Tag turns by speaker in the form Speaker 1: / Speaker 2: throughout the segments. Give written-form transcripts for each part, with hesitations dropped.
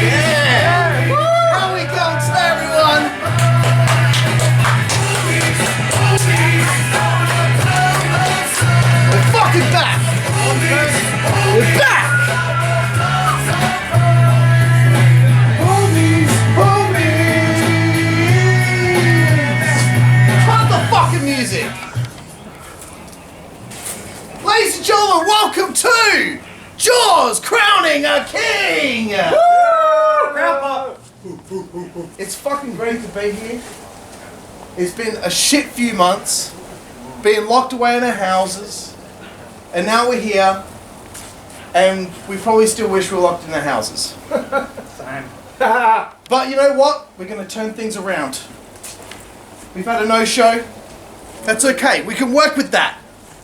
Speaker 1: Yeah! How we going today, everyone? We're fucking back! We're back! Homies! Cut the fucking music! Ladies and gentlemen, welcome to Jaws Crowning a King! It's fucking great to be here. It's been a shit few months, being locked away in our houses, and now we're here, and we probably still wish we were locked in our houses.
Speaker 2: Same.
Speaker 1: But you know what? We're going to turn things around. We've had a no-show. That's okay. We can work with that.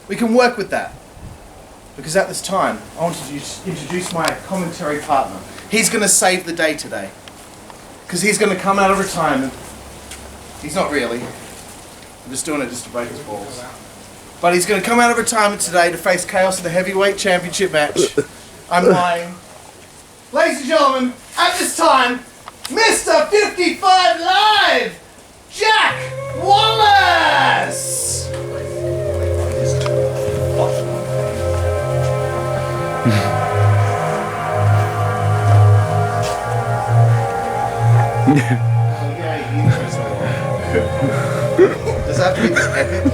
Speaker 1: We can work with that. Because at this time, I want to introduce my commentary partner. He's going to save the day today. Because he's going to come out of retirement. He's not really. I'm just doing it just to break his balls. But he's going to come out of retirement today to face Kaos in the heavyweight championship match. I'm lying. Ladies and gentlemen, at this time, Mr. 55 Live, Jack Wallace! Does that have to be this epic?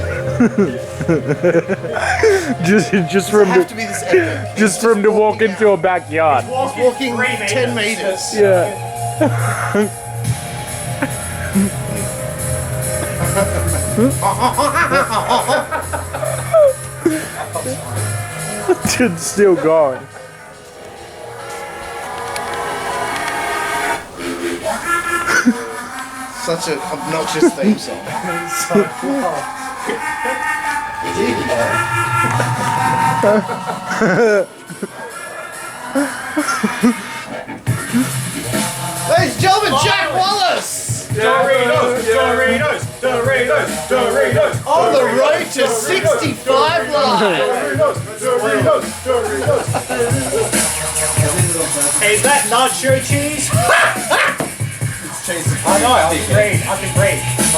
Speaker 3: just for him
Speaker 1: have to be this epic?
Speaker 3: just for him to walk into a backyard.
Speaker 1: Walking 10 meters.
Speaker 3: Yeah. It's still going.
Speaker 1: Such an obnoxious theme song. Ladies and gentlemen, Jack Wallace!
Speaker 2: Doritos.
Speaker 1: On the road to 65 Live!
Speaker 2: Hey, is that nacho cheese? I know, I'll be great. I'm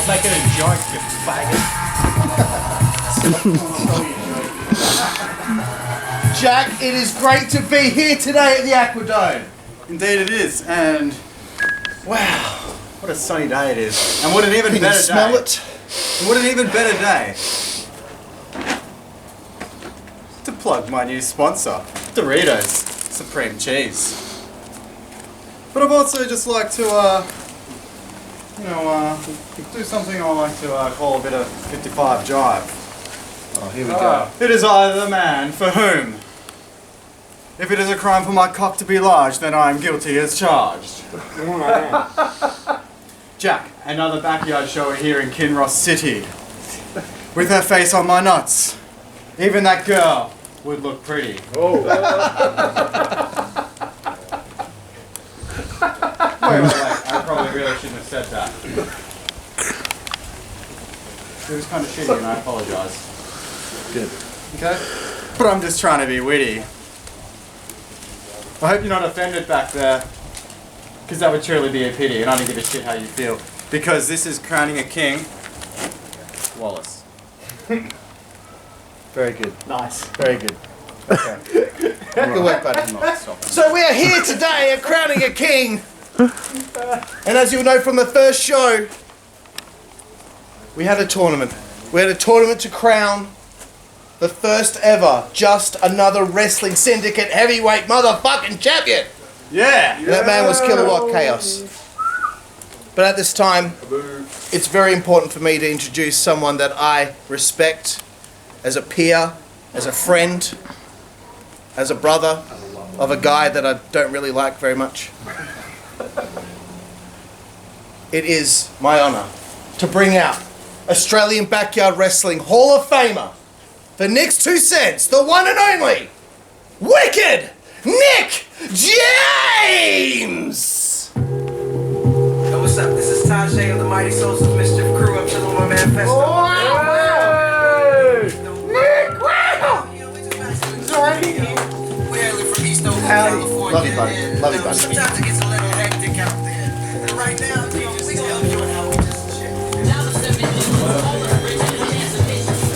Speaker 2: making a joke, you faggot.
Speaker 1: Jack, it is great to be here today at the AquaDome.
Speaker 4: Indeed it is, and
Speaker 1: Wow.
Speaker 4: what a sunny day it is. And what an even
Speaker 1: You
Speaker 4: better
Speaker 1: can smell
Speaker 4: day.
Speaker 1: it.
Speaker 4: And what an even better day to plug my new sponsor, Doritos Supreme Cheese. But I've also just like to, do something I like to call a bit of 55 jive.
Speaker 1: Oh, here we go.
Speaker 4: It is I the man for whom, if it is a crime for my cock to be large, then I am guilty as charged. Jack, another backyard shower here in Kinross City. With her face on my nuts. Even that girl would look pretty.
Speaker 3: Oh.
Speaker 4: Wait, I probably really shouldn't have said that. It was kind of shitty and I apologise.
Speaker 1: Good.
Speaker 4: Okay? But I'm just trying to be witty. I hope you're not offended back there. Because that would truly be a pity and I don't give a shit how you feel. Because this is crowning a king. Wallace.
Speaker 1: Very good.
Speaker 2: Nice.
Speaker 1: Very good. Okay. Good work, buddy. So we are here today at Crowning a King. And as you'll know from the first show, we had a tournament. We had a tournament to crown the first ever Just Another Wrestling Syndicate heavyweight motherfucking champion.
Speaker 4: Yeah!
Speaker 1: And that man was Killawatt Kaos. But at this time, it's very important for me to introduce someone that I respect as a peer, as a friend, as a brother of a guy that I don't really like very much. It is my honour to bring out Australian Backyard Wrestling Hall of Famer, for Nick's 2 cents, the one and only, Wicked Nick James!
Speaker 5: Yo, what's up? This is Tajay of the Mighty Souls of Mischief crew. I'm chilling with my man Festo.
Speaker 1: Nick, wow!
Speaker 5: We're hailing from East Oak
Speaker 1: Howdy. Love you, buddy. Love you, buddy.
Speaker 5: Sometimes it gets a little hectic out there. And right now, we just enjoy how we just chill.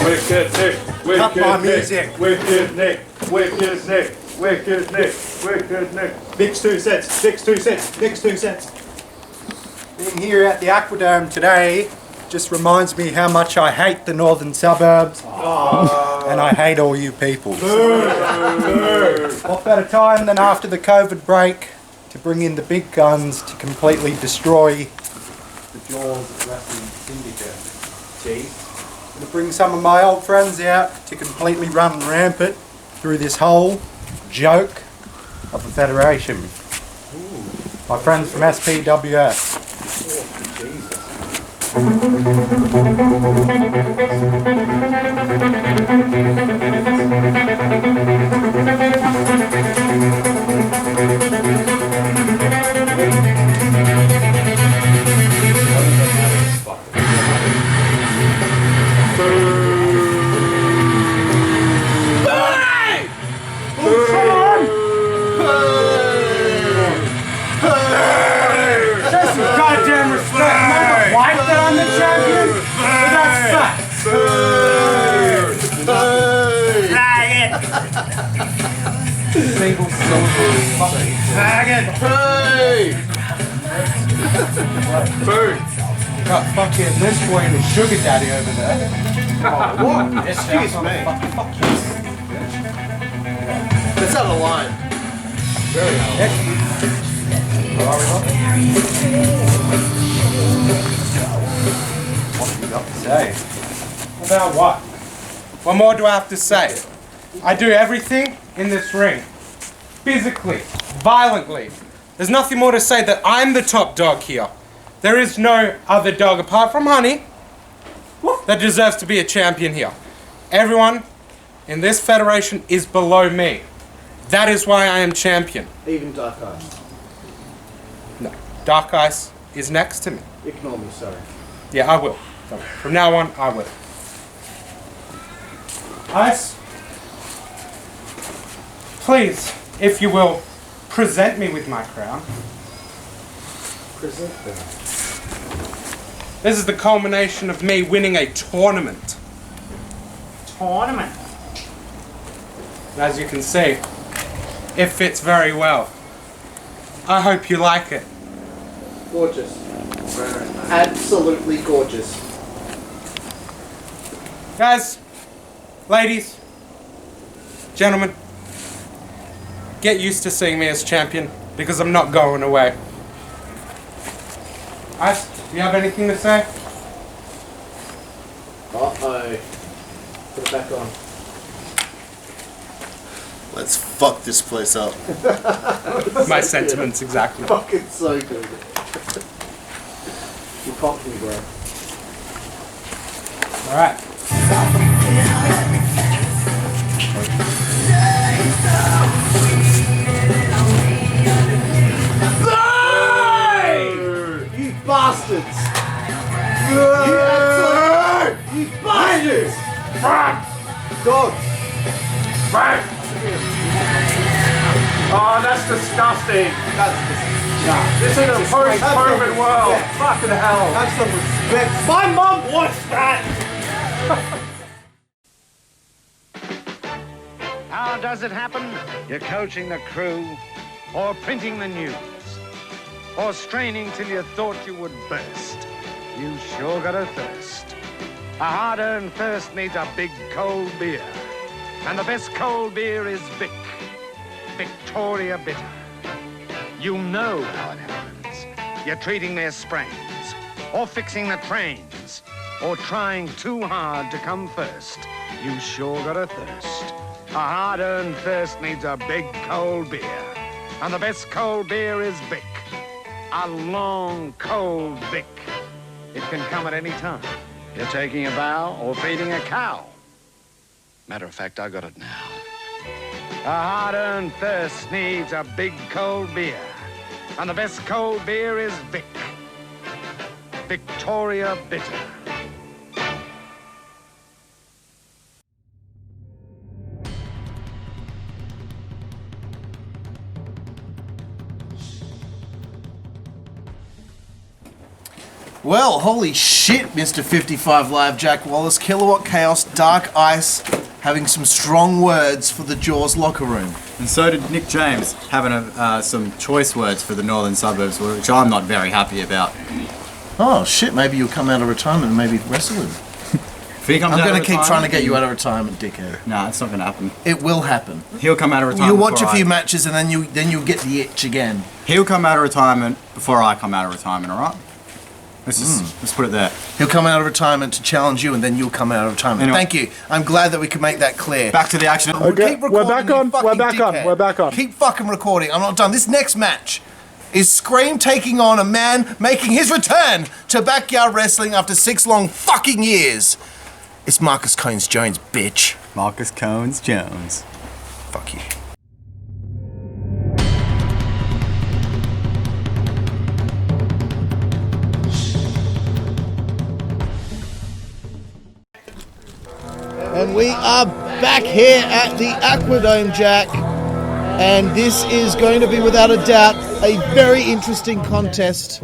Speaker 3: Wicked Nick.
Speaker 4: Cut my
Speaker 3: Wicked
Speaker 4: music.
Speaker 3: Nick. Wicked Nick. Wicked Nick. Wicked Nick. Wicked Nick.
Speaker 4: Nick's 2 cents. Nick's 2 cents. Nick's 2 cents. Being here at the AquaDome today just reminds me how much I hate the northern suburbs. And I hate all you people. What better time than after the COVID break to bring in the big guns to completely destroy the jaws of Wrestling Syndicate. Gee. I'm going to bring some of my old friends out to completely run rampant through this whole joke of a federation. My friends from SPWS.
Speaker 2: Goddamn respect, man. Why that I'm the champion? But that's facts. Single silver fucking faggot.
Speaker 1: Hey!
Speaker 2: Got fucking this boy and his sugar daddy over there.
Speaker 1: What? Excuse me.
Speaker 2: Fuck you.
Speaker 1: That's out of line. Very out of line.
Speaker 2: What do you got to say? About what? What more do I have to say? I do everything in this ring. Physically, violently. There's nothing more to say that I'm the top dog here. There is no other dog apart from Honey that deserves to be a champion here. Everyone in this federation is below me. That is why I am champion.
Speaker 1: Even Dark Eyes.
Speaker 2: No, Dark Ice is next to me.
Speaker 1: Ignore me, sorry.
Speaker 2: Yeah, I will. From now on, I will. Ice, please, if you will, present me with my crown.
Speaker 1: Present them.
Speaker 2: This is the culmination of me winning a tournament. Tournament? As you can see, it fits very well. I hope you like it.
Speaker 1: Gorgeous. Absolutely gorgeous.
Speaker 2: Guys, ladies, gentlemen, get used to seeing me as champion because I'm not going away. Ice, do you have anything to say?
Speaker 1: Uh-oh. Put it back on. Let's fuck this place up.
Speaker 2: My sentiments, exactly.
Speaker 1: Fucking so good. You popped me, bro.
Speaker 2: Alright.
Speaker 1: You bastards! You absolute... You bastards! Dogs!
Speaker 3: Oh, that's disgusting. This is a post-COVID world. Fucking hell.
Speaker 1: Have some respect.
Speaker 3: My mum wants that.
Speaker 6: How does it happen? You're coaching the crew, or printing the news, or straining till you thought you would burst. You sure got a thirst. A hard-earned thirst needs a big cold beer. And the best cold beer is Vic. Victoria Bitter. You know how it happens. You're treating their sprains, or fixing the trains, or trying too hard to come first. You sure got a thirst. A hard-earned thirst needs a big cold beer. And the best cold beer is Vic. A long, cold Vic. It can come at any time. You're taking a vow or feeding a cow. Matter of fact, I got it now. A hard-earned thirst needs a big cold beer. And the best cold beer is Vic. Victoria Bitter.
Speaker 1: Well, holy shit, Mr. 55 Live, Jack Wallace, Killawatt, Kaos, Dark Ice, having some strong words for the Jaws locker room.
Speaker 7: And so did Nick James, having some choice words for the northern suburbs, which I'm not very happy about.
Speaker 1: Oh shit, maybe you'll come out of retirement and maybe wrestle him. I'm going to keep trying to get you out of retirement, dickhead.
Speaker 7: Nah, it's not going to happen.
Speaker 1: It will happen.
Speaker 7: He'll come out of retirement.
Speaker 1: You'll watch a few matches and then you'll get the itch again.
Speaker 7: He'll come out of retirement before I come out of retirement, alright? Let's put it there.
Speaker 1: He'll come out of retirement to challenge you and then you'll come out of retirement.
Speaker 7: Anyway.
Speaker 1: Thank you. I'm glad that we could make that clear.
Speaker 7: Back to the action.
Speaker 3: Okay,
Speaker 1: Keep recording,
Speaker 3: we're back
Speaker 1: you
Speaker 3: on.
Speaker 1: fucking
Speaker 3: We're back on.
Speaker 1: dickhead.
Speaker 3: We're back on.
Speaker 1: Keep fucking recording. I'm not done. This next match is Skream taking on a man making his return to backyard wrestling after 6 long fucking years. It's Marcus Cones-Jones, bitch.
Speaker 7: Marcus Cones-Jones.
Speaker 1: Fuck you. And we are back here at the AquaDome, Jack. And this is going to be, without a doubt, a very interesting contest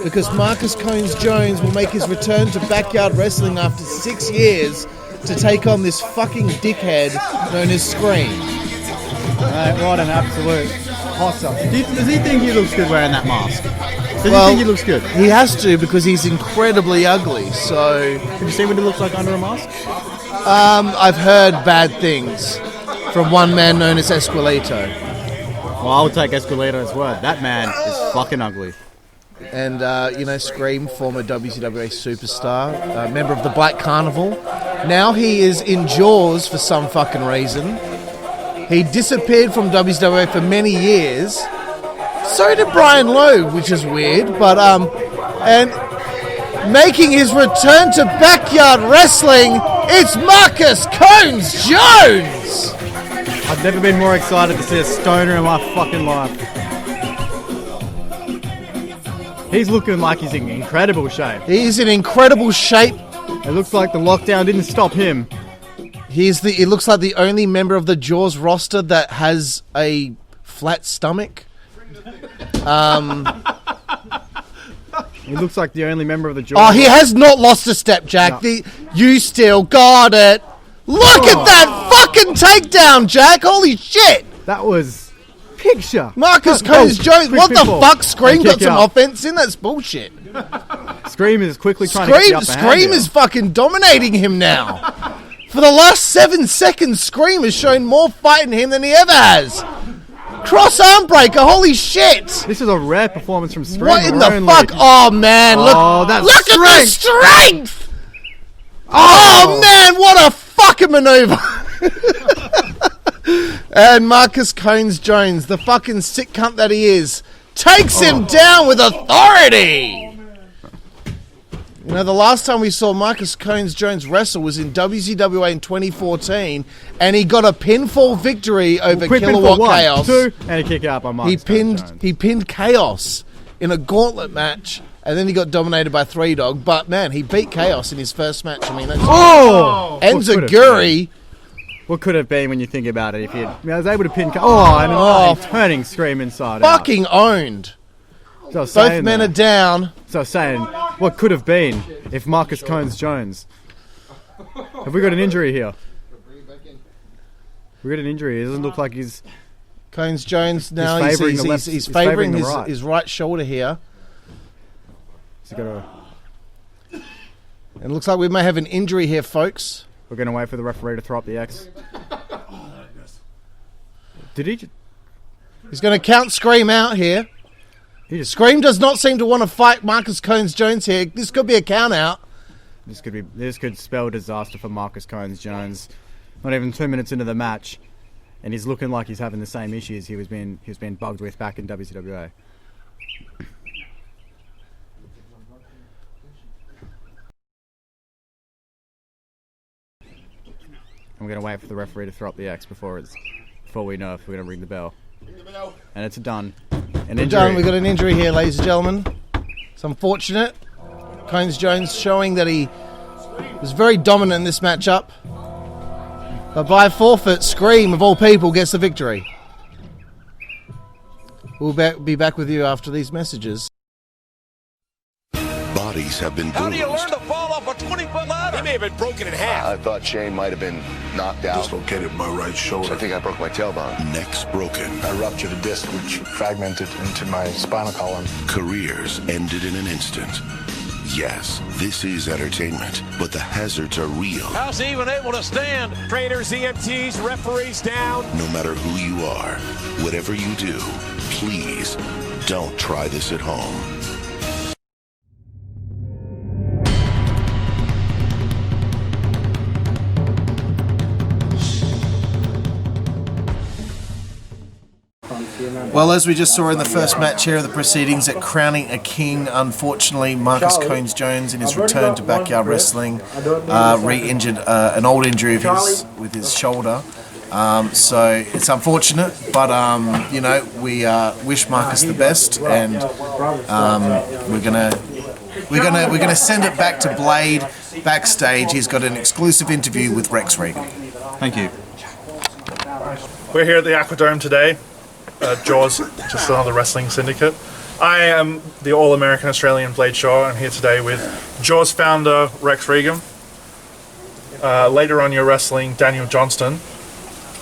Speaker 1: because Marcus Cones-Jones will make his return to backyard wrestling after 6 years to take on this fucking dickhead known as Skream.
Speaker 8: What an absolute hostile. Does he think he looks good wearing that mask? Does he think he looks good?
Speaker 1: He has to because he's incredibly ugly, so...
Speaker 8: Can you see what he looks like under a mask?
Speaker 1: I've heard bad things from one man known as Esqueleto.
Speaker 8: Well, I'll take Esqueleto's word. That man is fucking ugly.
Speaker 1: And, Skream, former WCWA superstar, member of the Black Carnival. Now he is in Jaws for some fucking reason. He disappeared from WCWA for many years. So did Brian Lowe, which is weird, but, and making his return to backyard wrestling, it's Marcus Cones-Jones!
Speaker 8: I've never been more excited to see a stoner in my fucking life. He's looking like he's in incredible shape.
Speaker 1: He's in incredible shape.
Speaker 8: It looks like the lockdown didn't stop him.
Speaker 1: It looks like the only member of the Jaws roster that has a flat stomach.
Speaker 8: He looks like the only member of the Jaws.
Speaker 1: Oh, he has not lost a step, Jack.
Speaker 8: No.
Speaker 1: You still got it. Look at that fucking takedown, Jack. Holy shit.
Speaker 8: That was picture.
Speaker 1: Marcus Cones-Jones.
Speaker 8: quick
Speaker 1: What the
Speaker 8: pinfall.
Speaker 1: fuck? Skream
Speaker 8: And
Speaker 1: got
Speaker 8: kick
Speaker 1: some
Speaker 8: out.
Speaker 1: offense in. That's bullshit.
Speaker 8: Skream is quickly trying to get the upper hand
Speaker 1: Skream
Speaker 8: here.
Speaker 1: is fucking dominating him now. For the last 7 seconds, Skream has shown more fight in him than he ever has. Cross arm breaker, holy shit!
Speaker 8: This is a rare performance from Skream.
Speaker 1: What in
Speaker 8: We're
Speaker 1: the
Speaker 8: only-
Speaker 1: fuck? Oh man, look!
Speaker 8: that's
Speaker 1: Look at the strength! Oh man, what a fucking maneuver! And Marcus Cones-Jones, the fucking sick cunt that he is, takes him down with authority! You know, the last time we saw Marcus Cones-Jones wrestle was in WCWA in 2014, and he got a pinfall victory over
Speaker 8: Quick pinfall,
Speaker 1: Killawatt
Speaker 8: 1,
Speaker 1: Chaos.
Speaker 8: 2, and a kick out by Marcus Cones-Jones.
Speaker 1: He pinned Kaos in a gauntlet match, and then he got dominated by 3 Dog. But man, he beat Kaos in his first match. I mean, that's Enziguri.
Speaker 8: What could have been when you think about it? If he was able to pin, and turning Skream inside out.
Speaker 1: Fucking owned.
Speaker 8: So I was
Speaker 1: Both
Speaker 8: saying
Speaker 1: men
Speaker 8: that.
Speaker 1: are down.
Speaker 8: So I was saying, what could have been if Marcus Cones-Jones? Have we got an injury here? We got an injury. It doesn't look like he's
Speaker 1: Cones-Jones now
Speaker 8: He's favouring
Speaker 1: he's
Speaker 8: the left-
Speaker 1: he's
Speaker 8: he's favouring
Speaker 1: favouring
Speaker 8: the right.
Speaker 1: his right shoulder here.
Speaker 8: He's got a,
Speaker 1: And it looks like we may have an injury here, folks.
Speaker 8: we're going to wait for the referee to throw up the X. Did he?
Speaker 1: He's going to count Skream out here. Skream does not seem to want to fight Marcus Cones-Jones here. This could be a count out.
Speaker 8: This could spell disaster for Marcus Cones-Jones. Not even 2 minutes into the match, and he's looking like he's having the same issues he was being bugged with back in WCWA. I'm going to wait for the referee to throw up the X before we know if we're going to ring the bell. And it's done. An injury.
Speaker 1: We've got an injury here, ladies and gentlemen. It's unfortunate. Cones-Jones showing that he was very dominant in this matchup. But by forfeit, Skream, of all people, gets the victory. We'll be back with you after these messages.
Speaker 9: bodies have been bruised.
Speaker 10: How do you learn to fall off a 20-foot ladder? He may have been broken in half.
Speaker 11: I thought Shane might have been knocked out.
Speaker 9: Dislocated my right shoulder.
Speaker 11: I think I broke my tailbone.
Speaker 9: Necks broken.
Speaker 12: I ruptured a disc which fragmented into my spinal column.
Speaker 9: Careers ended in an instant. Yes, this is entertainment, but the hazards are real.
Speaker 10: How's he even able to stand? Trainers, EMTs, referees down.
Speaker 9: No matter who you are, whatever you do, please don't try this at home.
Speaker 1: Well, as we just saw in the first match here of the proceedings at Crowning a King, unfortunately, Marcus Cones-Jones, in his return to backyard wrestling, re-injured an old injury of his with his shoulder. So it's unfortunate, but you know, we wish Marcus the best, and we're gonna send it back to Blade backstage. He's got an exclusive interview with Rex Regum.
Speaker 8: Thank you.
Speaker 3: We're here at the AquaDome today. Jaws, just another wrestling syndicate. I am the All-American Australian Blade Shaw. I'm here today with Jaws founder Rex Regum. Later on you're wrestling Daniel Johnston.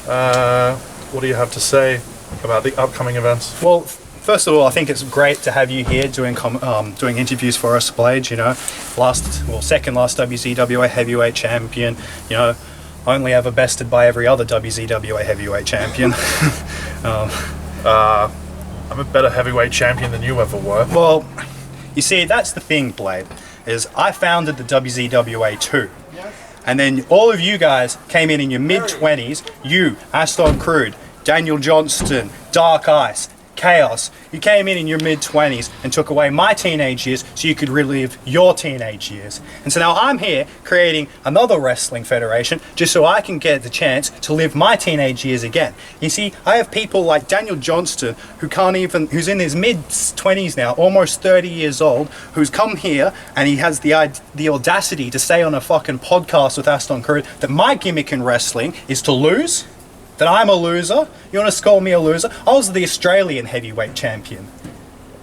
Speaker 3: What do you have to say about the upcoming events?
Speaker 13: Well, first of all, I think it's great to have you here doing interviews for us, Blade. You know, second last WZWA heavyweight champion. You know, only ever bested by every other WZWA heavyweight champion.
Speaker 3: I'm a better heavyweight champion than you ever were.
Speaker 13: Well, you see, that's the thing, Blade, is I founded the WZWA too. And then all of you guys came in your mid-20s. You, Aston Crude, Daniel Johnston, Dark Ice, Kaos. You came in your mid-20s and took away my teenage years so you could relive your teenage years. And so now I'm here creating another wrestling federation just so I can get the chance to live my teenage years again. You see, I have people like Daniel Johnston who's in his mid-20s now, almost 30 years old, who's come here and he has the audacity to say on a fucking podcast with Aston Crew that my gimmick in wrestling is to lose. That I'm a loser? You want to call me a loser? I was the Australian heavyweight champion.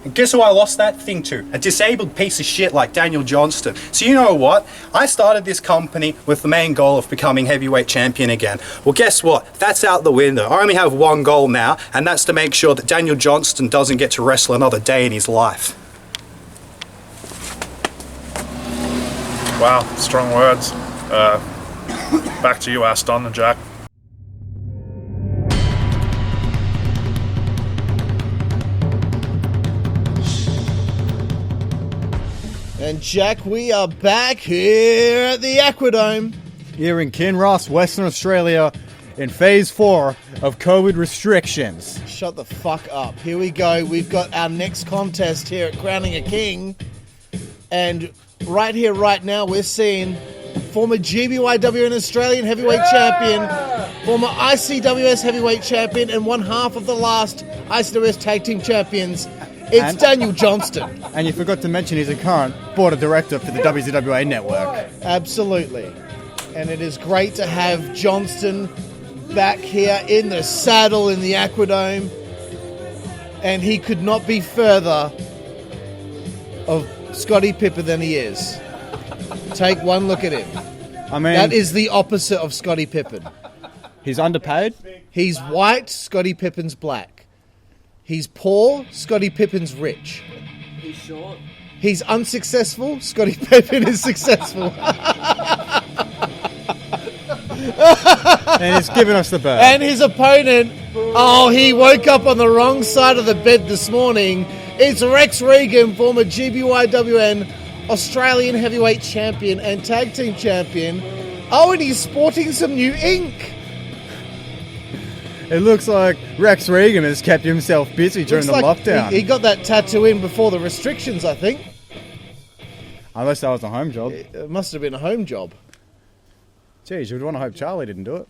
Speaker 13: And guess who I lost that thing to? A disabled piece of shit like Daniel Johnston. So you know what? I started this company with the main goal of becoming heavyweight champion again. Well, guess what? That's out the window. I only have one goal now, and that's to make sure that Daniel Johnston doesn't get to wrestle another day in his life.
Speaker 3: Wow, strong words. Back to you, Aston and Jack.
Speaker 1: And Jack, we are back here at the AquaDome.
Speaker 8: Here in Kinross, Western Australia, in Phase 4 of COVID restrictions.
Speaker 1: Shut the fuck up. Here we go. We've got our next contest here at Crowning a King. And right here, right now, we're seeing former GBYW and Australian heavyweight champion, former ICWS heavyweight champion, and one half of the last ICWS tag team champions. It's Daniel Johnston.
Speaker 8: And you forgot to mention he's a current board of director for the WZWA network.
Speaker 1: Absolutely. And it is great to have Johnston back here in the saddle in the AquaDome. And he could not be further of Scottie Pippen than he is. Take one look at him.
Speaker 8: I mean,
Speaker 1: that is the opposite of Scottie Pippen.
Speaker 8: He's underpaid.
Speaker 1: He's white, Scottie Pippen's black. He's poor, Scottie Pippen's rich.
Speaker 14: He's short.
Speaker 1: He's unsuccessful, Scottie Pippen is successful.
Speaker 8: And he's giving us the bird.
Speaker 1: And his opponent, he woke up on the wrong side of the bed this morning. It's Rex Regum, former GBYWN Australian heavyweight champion and tag team champion. Oh, and he's sporting some new ink.
Speaker 8: It looks like Rex Regum has kept himself busy during the lockdown.
Speaker 1: He got that tattoo in before the restrictions, I think.
Speaker 8: Unless that was a home job.
Speaker 1: It must have been a home job.
Speaker 8: Geez, you would want to hope Charlie didn't do it.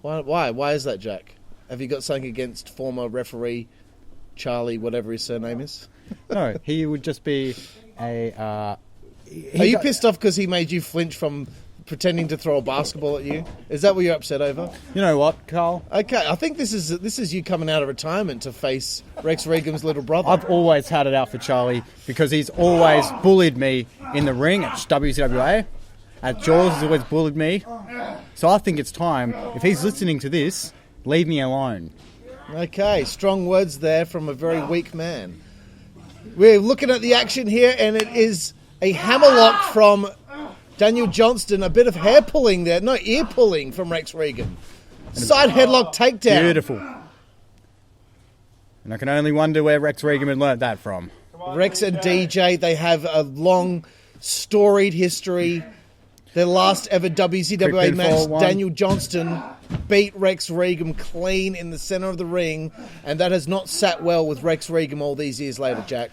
Speaker 1: Why? Why is that, Jack? Have you got something against former referee Charlie, whatever his surname is?
Speaker 8: No, he would just be a...
Speaker 1: Are you pissed off because he made you flinch from pretending to throw a basketball at you? Is that what you're upset over?
Speaker 8: You know what, Carl?
Speaker 1: Okay, I think this is you coming out of retirement to face Rex Regum's little brother.
Speaker 8: I've always had it out for Charlie because he's always bullied me in the ring at WCWA. At Jaws, he's always bullied me. So I think it's time, if he's listening to this, leave me alone.
Speaker 1: Okay, strong words there from a very weak man. We're looking at the action here, and it is a hammerlock from Daniel Johnston. A bit of hair pulling there. No, ear pulling from Rex Regum. Side headlock takedown.
Speaker 8: Beautiful. And I can only wonder where Rex Regum had learnt that from.
Speaker 1: Rex and DJ, they have a long, storied history. Their last ever WCWA match, Daniel Johnston beat Rex Regum clean in the center of the ring, and that has not sat well with Rex Regum all these years later, Jack.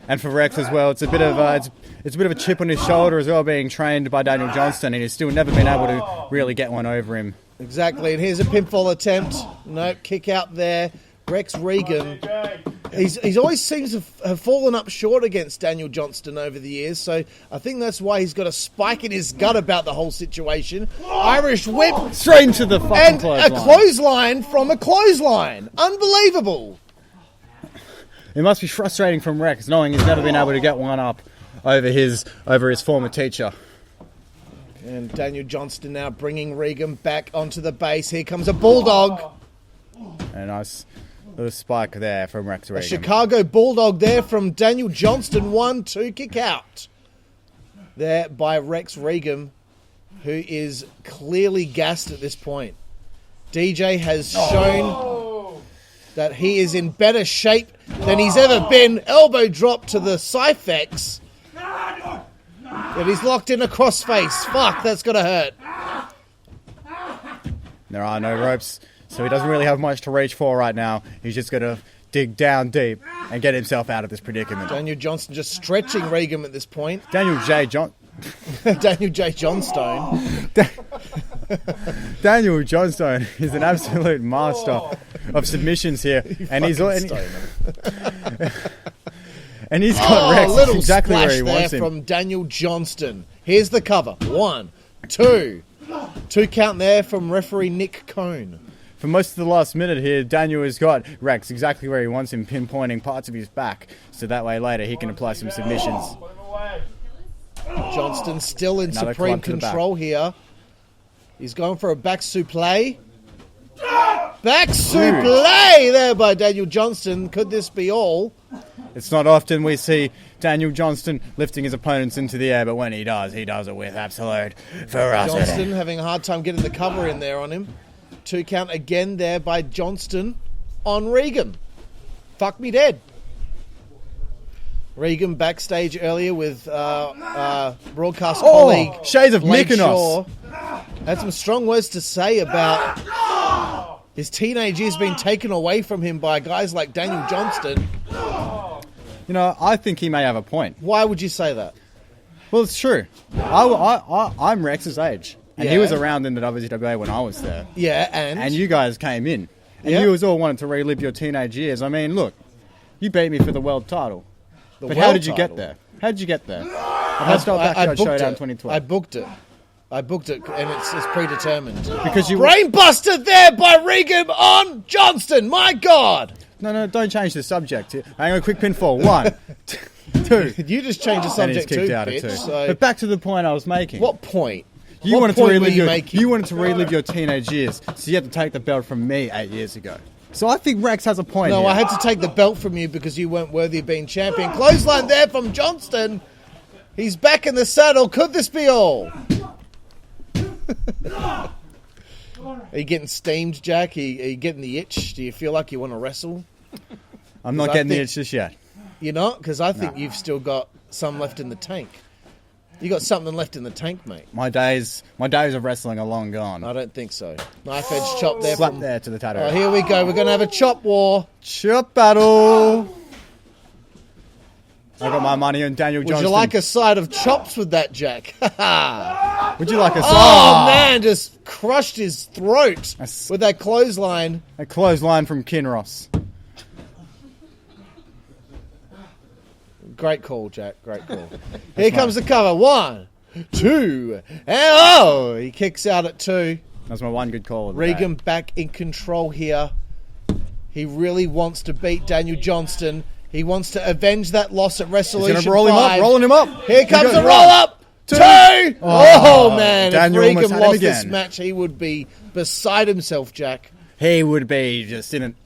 Speaker 8: And for Rex as well, it's a bit of a chip on his shoulder as well, being trained by Daniel Johnston, and he's still never been able to really get one over him.
Speaker 1: Exactly, and here's a pinfall attempt. Nope, kick out there. Rex Regum, he's always seems to have fallen up short against Daniel Johnston over the years, so I think that's why he's got a spike in his gut about the whole situation. Irish whip.
Speaker 8: Straight into the fucking
Speaker 1: and
Speaker 8: clothesline.
Speaker 1: A clothesline from a clothesline. Unbelievable.
Speaker 8: It must be frustrating from Rex, knowing he's never been able to get one up over his former teacher.
Speaker 1: And Daniel Johnston now bringing Regum back onto the base. Here comes a bulldog.
Speaker 8: A nice little spike there from Rex Regum.
Speaker 1: A Chicago bulldog there from Daniel Johnston. 1-2 kick out. There by Rex Regum, who is clearly gassed at this point. DJ has shown that he is in better shape than he's ever been. Elbow drop to the Cyphex. And he's locked in a crossface. Fuck, that's going to hurt.
Speaker 8: There are no ropes, so he doesn't really have much to reach for right now. He's just going to dig down deep and get himself out of this predicament.
Speaker 1: Daniel Johnston just stretching Regum at this point.
Speaker 8: Daniel J.
Speaker 1: Johnstone.
Speaker 8: Daniel Johnstone is an absolute master of submissions here, and he's got Rex exactly where he wants him.
Speaker 1: From Daniel Johnston. Here's the cover. 1, 2. 2 count there from referee Nick Cone.
Speaker 8: For most of the last minute here, Daniel has got Rex exactly where he wants him, pinpointing parts of his back, so that way later he can apply some submissions.
Speaker 1: Johnston still in supreme control here. He's going for a back suplex. Back suplex there by Daniel Johnston. Could this be all?
Speaker 8: It's not often we see Daniel Johnston lifting his opponents into the air, but when he does it with absolute ferocity.
Speaker 1: Johnston having a hard time getting the cover in there on him. 2 count again there by Johnston on Regum. Fuck me dead. Regum backstage earlier with broadcast colleague
Speaker 8: shades of
Speaker 1: Blake
Speaker 8: Mykonos.
Speaker 1: Shaw. Had some strong words to say about his teenage years being taken away from him by guys like Daniel Johnston.
Speaker 8: You know, I think he may have a point.
Speaker 1: Why would you say that?
Speaker 8: Well, it's true. I'm Rex's age. And he was around in the WCWA when I was there.
Speaker 1: Yeah, and
Speaker 8: you guys came in. And you was all wanted to relive your teenage years. I mean, look, you beat me for the world title. But how did you get there? How did you get there?
Speaker 1: I
Speaker 8: Showdown
Speaker 1: booked
Speaker 8: 2012.
Speaker 1: I booked it, and it's predetermined.
Speaker 8: Because you
Speaker 1: brainbuster there by Regum on Johnston. My God!
Speaker 8: No, don't change the subject. Hang on, quick pinfall. 1, 2.
Speaker 1: You just changed the subject too, bitch. So.
Speaker 8: But back to the point I was making.
Speaker 1: What point?
Speaker 8: You wanted to relive your teenage years, so you had to take the belt from me 8 years ago. So I think Rex has a point.
Speaker 1: No,
Speaker 8: here.
Speaker 1: I had to take the belt from you because you weren't worthy of being champion. Clothesline there from Johnston. He's back in the saddle. Could this be all? Are you getting steamed, Jack? Are you getting the itch? Do you feel like you want to wrestle?
Speaker 8: I'm not getting the itch just yet.
Speaker 1: You're not? Because I think you've still got some left in the tank. You got something left in the tank, mate.
Speaker 8: My days of wrestling are long gone.
Speaker 1: I don't think so. Knife edge chop there.
Speaker 8: Slap there to the tattoo.
Speaker 1: Oh, here we go. We're going to have a chop war.
Speaker 8: Chop battle. I got my money on Daniel Johnston.
Speaker 1: Would you like a side of chops with that, Jack?
Speaker 8: Would you like a side?
Speaker 1: Oh, man, just crushed his throat with that clothesline.
Speaker 8: A clothesline from Kinross.
Speaker 1: Great call, Jack. Great call. Here comes the cover. 1, 2. And oh, he kicks out at 2.
Speaker 8: That's my one good call.
Speaker 1: Regum back in control here. He really wants to beat Daniel Johnston. He wants to avenge that loss at Resolution 5.
Speaker 8: He's going to roll him up, rolling him up.
Speaker 1: Here comes the roll up. 2. Oh man,
Speaker 8: Daniel
Speaker 1: if Regum
Speaker 8: almost had him
Speaker 1: lost
Speaker 8: again.
Speaker 1: this match, he would be beside himself, Jack.
Speaker 8: He would be just in an...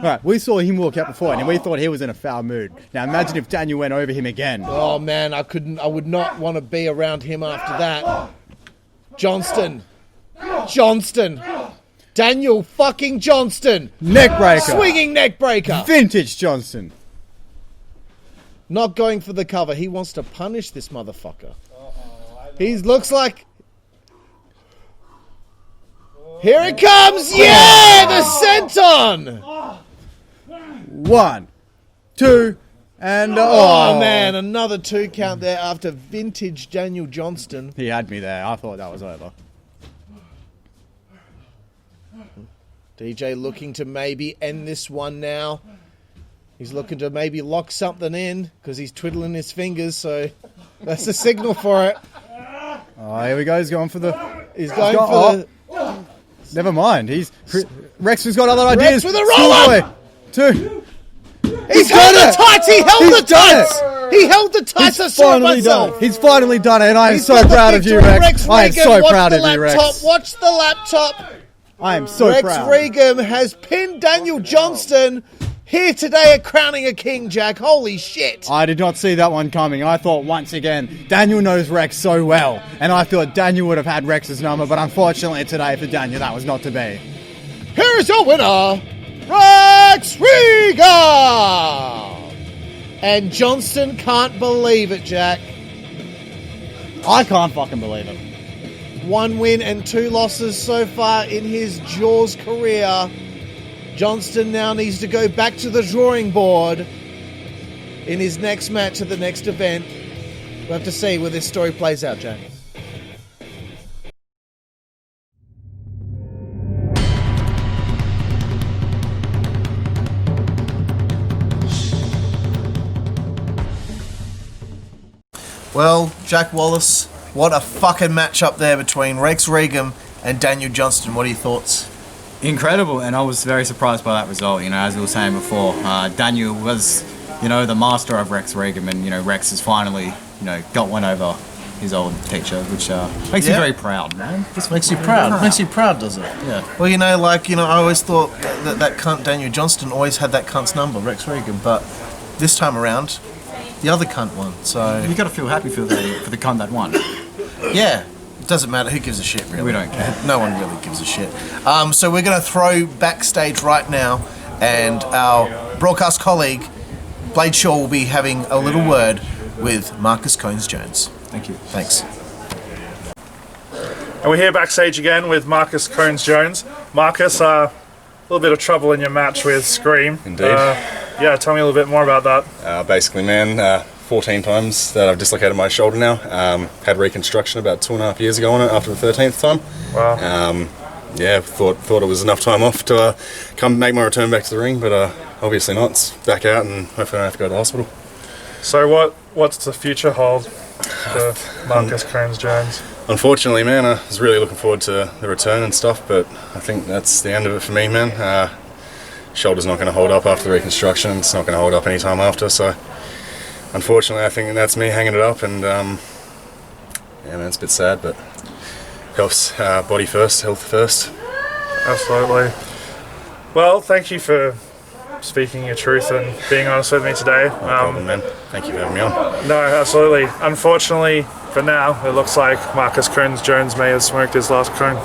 Speaker 8: Right, we saw him walk out before and we thought he was in a foul mood. Now imagine if Daniel went over him again.
Speaker 1: Oh man, I would not want to be around him after that. Johnston. Daniel fucking Johnston.
Speaker 8: Neck breaker.
Speaker 1: Swinging neck breaker.
Speaker 8: Vintage Johnston.
Speaker 1: Not going for the cover. He wants to punish this motherfucker. He looks like... Here it comes! Yeah! The senton!
Speaker 8: 1, 2, and...
Speaker 1: Oh man, another 2 count there after vintage Daniel Johnston.
Speaker 8: He had me there. I thought that was over.
Speaker 1: DJ looking to maybe end this one now. He's looking to maybe lock something in because he's twiddling his fingers, so that's the signal for it.
Speaker 8: Oh, here we go. He's going for the...
Speaker 1: He's going for the...
Speaker 8: Never mind. Rex has got other ideas.
Speaker 1: Rex with a roll-up!
Speaker 8: 2.
Speaker 1: He's held the tights! He held the tights! He held the tights! I saw it myself!
Speaker 8: He's finally done it, and I am so proud of you, Rex. I am so proud of you, Rex.
Speaker 1: Watch the laptop!
Speaker 8: I am so proud.
Speaker 1: Rex Regum has pinned Daniel Johnston here today at Crowning a King, Jack. Holy shit.
Speaker 8: I did not see that one coming. I thought once again, Daniel knows Rex so well. And I thought Daniel would have had Rex's number, but unfortunately today for Daniel, that was not to be.
Speaker 1: Here's your winner, Rex Regum! And Johnston can't believe it, Jack.
Speaker 8: I can't fucking believe it.
Speaker 1: 1 win and 2 losses so far in his Jaws career. Johnston now needs to go back to the drawing board in his next match at the next event. We'll have to see where this story plays out, Jack. Well, Jack Wallace, what a fucking match up there between Rex Regum and Daniel Johnston. What are your thoughts?
Speaker 7: Incredible, and I was very surprised by that result. As we were saying before, Daniel was, the master of Rex Regum, and Rex has finally, got one over his old teacher, which makes me very proud, man.
Speaker 1: This makes you proud. Makes you proud, does it?
Speaker 7: Yeah.
Speaker 1: Well, I always thought that cunt Daniel Johnston always had that cunt's number, Rex Regum, but this time around, the other cunt won. So
Speaker 7: You got to feel happy for the cunt that won.
Speaker 1: Yeah. It doesn't matter. Who gives a shit, really?
Speaker 7: We don't care.
Speaker 1: No one really gives a shit. So we're going to throw backstage right now, and our broadcast colleague, Blade Shaw, will be having a little word with Marcus Cones-Jones.
Speaker 7: Thank you.
Speaker 1: Thanks.
Speaker 3: And we're here backstage again with Marcus Cones-Jones. Marcus, a little bit of trouble in your match with Skream.
Speaker 14: Indeed.
Speaker 3: Yeah, tell me a little bit more about that.
Speaker 14: Basically, man, 14 times that I've dislocated my shoulder now. Had reconstruction about 2.5 years ago on it after the 13th time.
Speaker 3: Wow.
Speaker 14: Yeah, thought it was enough time off to come make my return back to the ring, but obviously not. It's back out, and hopefully I don't have to go to the hospital.
Speaker 3: So what's the future hold for Marcus Cones-Jones?
Speaker 14: Unfortunately, man, I was really looking forward to the return and stuff, but I think that's the end of it for me, man. Shoulder's not going to hold up after the reconstruction. It's not going to hold up any time after, so unfortunately I think that's me hanging it up, and yeah, man, it's a bit sad, but helps body first, health first.
Speaker 3: Absolutely. Well, thank you for speaking your truth and being honest with me today.
Speaker 14: No problem, man. Thank you for having me on.
Speaker 3: No, absolutely. Unfortunately, for now, it looks like Marcus Cones-Jones may have smoked his last cone.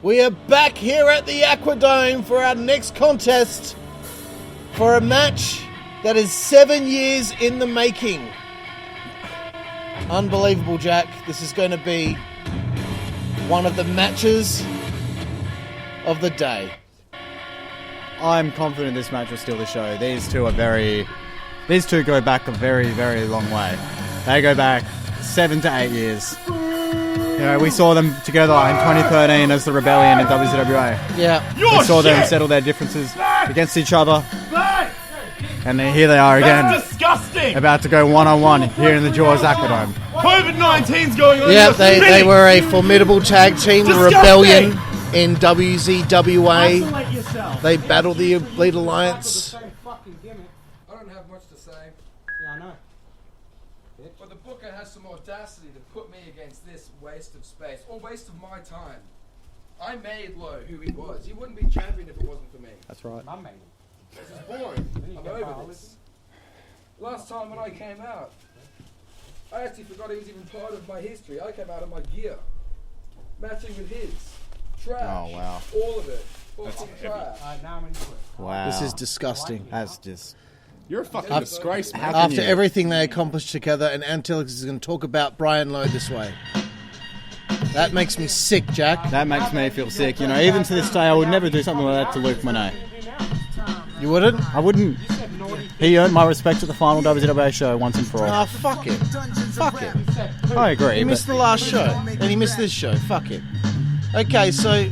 Speaker 1: We are back here at the AquaDome for our next contest for a match that is 7 years in the making. Unbelievable, Jack. This is going to be one of the matches of the day.
Speaker 8: I'm confident this match will steal the show. These two go back a very, very long way. They go back 7 to 8 years. You know, we saw them together in 2013 as the Rebellion in WCWA.
Speaker 15: Yeah.
Speaker 8: We saw them settle their differences against each other. And then here they are again.
Speaker 16: That's disgusting.
Speaker 8: About to go one-on-one here in the Jaws AquaDome.
Speaker 16: COVID-19's going on.
Speaker 15: Yeah, they were a formidable tag team, the Rebellion in WZWA. They battled the Elite Alliance.
Speaker 17: I don't have much to say.
Speaker 2: Yeah, I know.
Speaker 17: But the booker has some audacity to put me against this waste of space, or waste of my time. I made Lowe who he was. He wouldn't be champion if it wasn't for me.
Speaker 8: That's right.
Speaker 2: I made him.
Speaker 17: This is boring. I'm over this. Last time when I came out, I actually forgot he was even part of my history. I came out of my gear, matching with his. Trash.
Speaker 8: Oh, wow.
Speaker 17: All of it. Fucking trash.
Speaker 2: Now I'm into it.
Speaker 8: Wow.
Speaker 15: This is disgusting.
Speaker 8: That's just...
Speaker 16: You're a fucking disgrace, man.
Speaker 15: After everything they accomplished together, and Antillicus is going to talk about Brian Lowe this way. That makes me sick, Jack.
Speaker 8: That makes me feel sick. You know, even to this day, I would never do something like that to Luke Monet.
Speaker 15: You wouldn't?
Speaker 8: I wouldn't. He earned my respect at the final WZWA show once and for all.
Speaker 15: Ah, fuck it. Fuck it.
Speaker 8: I agree.
Speaker 15: He missed the last show, and he missed this show. Fuck it. Okay, so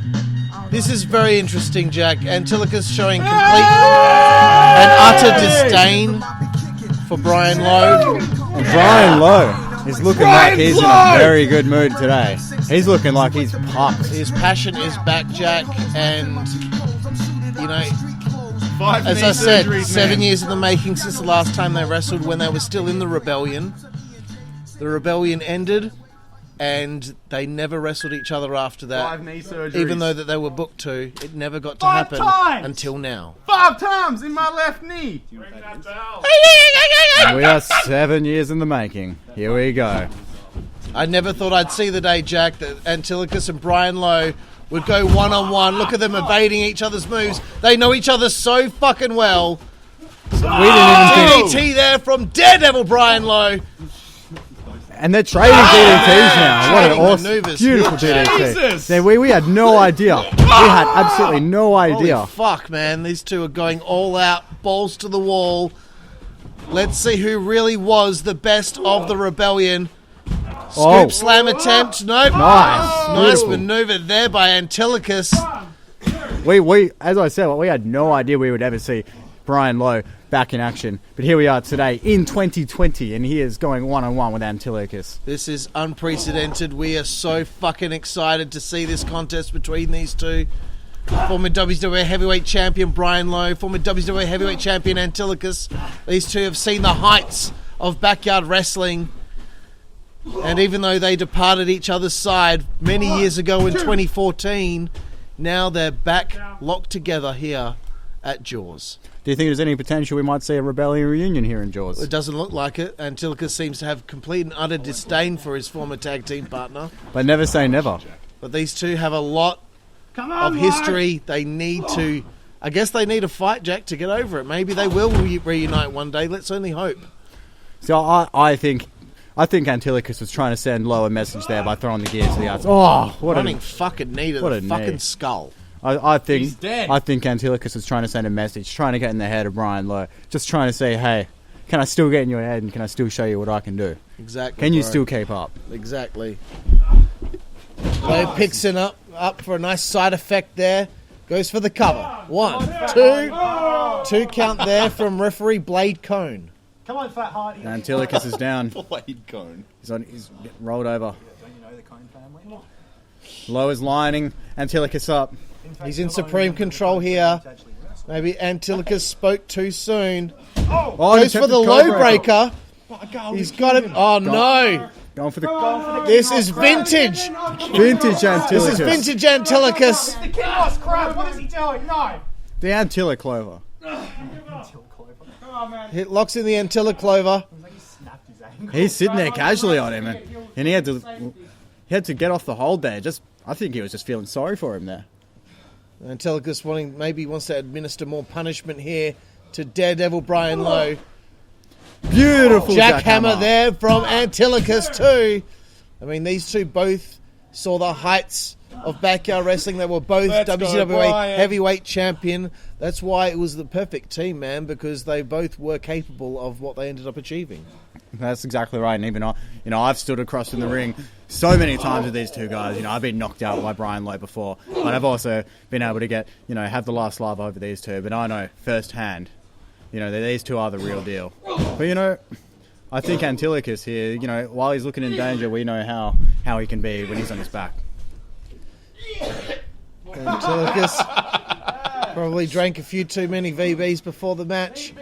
Speaker 15: this is very interesting, Jack. Antillicus showing complete and utter disdain for Brian Lowe.
Speaker 8: And Brian Lowe is looking like he's in a very good mood today. He's looking like he's pumped.
Speaker 15: His passion is back, Jack, and you know, as I said, 7 years in the making since the last time they wrestled when they were still in the Rebellion. The Rebellion ended, and they never wrestled each other after that.
Speaker 16: 5 knee surgeries.
Speaker 15: Even though that they were booked to, it never got to happen until now.
Speaker 16: 5 times in my left knee.
Speaker 8: And we are 7 years in the making. Here we go.
Speaker 15: I never thought I'd see the day, Jack, that Antillicus and Brian Lowe would go one-on-one. Look at them evading each other's moves. They know each other so fucking well.
Speaker 8: We didn't even
Speaker 15: DDT there from Daredevil Brian Lowe.
Speaker 8: And they're trading DDTs now. What an
Speaker 15: Trading
Speaker 8: awesome,
Speaker 15: maneuvers.
Speaker 8: beautiful
Speaker 16: Jesus.
Speaker 8: DDT. See, we had no idea. We had absolutely no idea.
Speaker 15: Holy fuck, man. These two are going all out, balls to the wall. Let's see who really was the best of the Rebellion. Scoop slam attempt. Nope. Nice maneuver there by Antillicus.
Speaker 8: We, as I said, we had no idea we would ever see Brian Lowe back in action. But here we are today in 2020, and he is going one-on-one with Antillicus.
Speaker 15: This is unprecedented. We are so fucking excited to see this contest between these two. Former WWA Heavyweight Champion Brian Lowe, former WWA Heavyweight Champion Antillicus. These two have seen the heights of backyard wrestling. And even though they departed each other's side many years ago in 2014, now they're back locked together here at Jaws.
Speaker 8: Do you think there's any potential we might see a Rebellion reunion here in Jaws?
Speaker 15: It doesn't look like it. Antillicus seems to have complete and utter disdain for his former tag team partner.
Speaker 8: But never say never.
Speaker 15: But these two have a lot of history. They need to... I guess they need a fight, Jack, to get over it. Maybe they will reunite one day. Let's only hope.
Speaker 8: So I think Antillicus was trying to send Lowe a message there by throwing the gear to the outs. Oh, what
Speaker 15: running fucking knee to the fucking skull.
Speaker 8: I think
Speaker 16: He's dead.
Speaker 8: I think Antillicus was trying to send a message, trying to get in the head of Brian Lowe, just trying to say, hey, can I still get in your head and can I still show you what I can do?
Speaker 15: Exactly.
Speaker 8: Can you
Speaker 15: bro.
Speaker 8: still keep up?
Speaker 15: Exactly. Lowe picks it up for a nice side effect there. Goes for the cover. 1, 2. 2 count there from referee Blade Cone.
Speaker 18: Come on, Fat Hardy.
Speaker 8: Antillicus is down.
Speaker 11: Blade Cone.
Speaker 8: He's rolled over.
Speaker 18: Don't you know the Cone family?
Speaker 8: Lowe is lining Antillicus up.
Speaker 15: He's in supreme control here. Maybe Antillicus spoke too soon. Goes for the low breaker. He's got him. Oh no!
Speaker 8: Going for the.
Speaker 15: This is vintage.
Speaker 8: Vintage Antillicus.
Speaker 15: This is vintage Antillicus.
Speaker 18: The Kinross crap. What is he doing? No.
Speaker 8: The Antillicus Clover.
Speaker 15: It locks in the Antillicus Clover.
Speaker 8: He's sitting there casually on him, and he had to get off the hold there. I think he was just feeling sorry for him there.
Speaker 15: Antillicus wants to administer more punishment here to Daredevil Brian Lowe.
Speaker 8: Beautiful
Speaker 15: jackhammer there from Antillicus too. I mean, these two both saw the heights of backyard wrestling. They were both WCWA heavyweight champion. That's why it was the perfect team, man, because they both were capable of what they ended up achieving.
Speaker 8: That's exactly right. And even I've stood across in the ring so many times with these two guys. I've been knocked out by Brian Lowe before, but I've also been able to get, have the last laugh over these two. But I know firsthand, that these two are the real deal. But I think Antillicus here, while he's looking in danger, we know how he can be when he's on his back.
Speaker 15: Antillicus probably drank a few too many VBs before the match.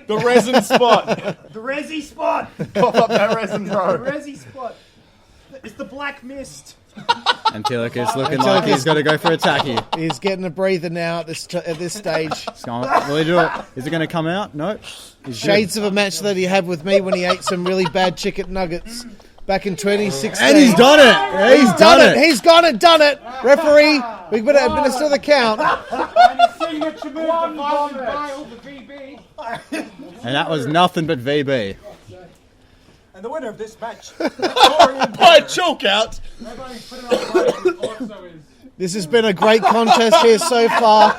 Speaker 16: The resin spot.
Speaker 18: The resi spot.
Speaker 16: Pop up that resin, bro.
Speaker 18: The resi spot. It's the black mist.
Speaker 8: Antillicus looking like he's got to go for a tacky.
Speaker 15: He's getting a breather now at this stage.
Speaker 8: Will he do it? Is it going to come out? No.
Speaker 15: Shades of a match that he had with me when he ate some really bad chicken nuggets back in 2016.
Speaker 8: And he's done it. He's done it.
Speaker 15: He's gone and done it. Referee, we better administer the count.
Speaker 8: And that was nothing but VB.
Speaker 18: And the winner of this match
Speaker 16: by choke out.
Speaker 15: This has been a great contest here so far.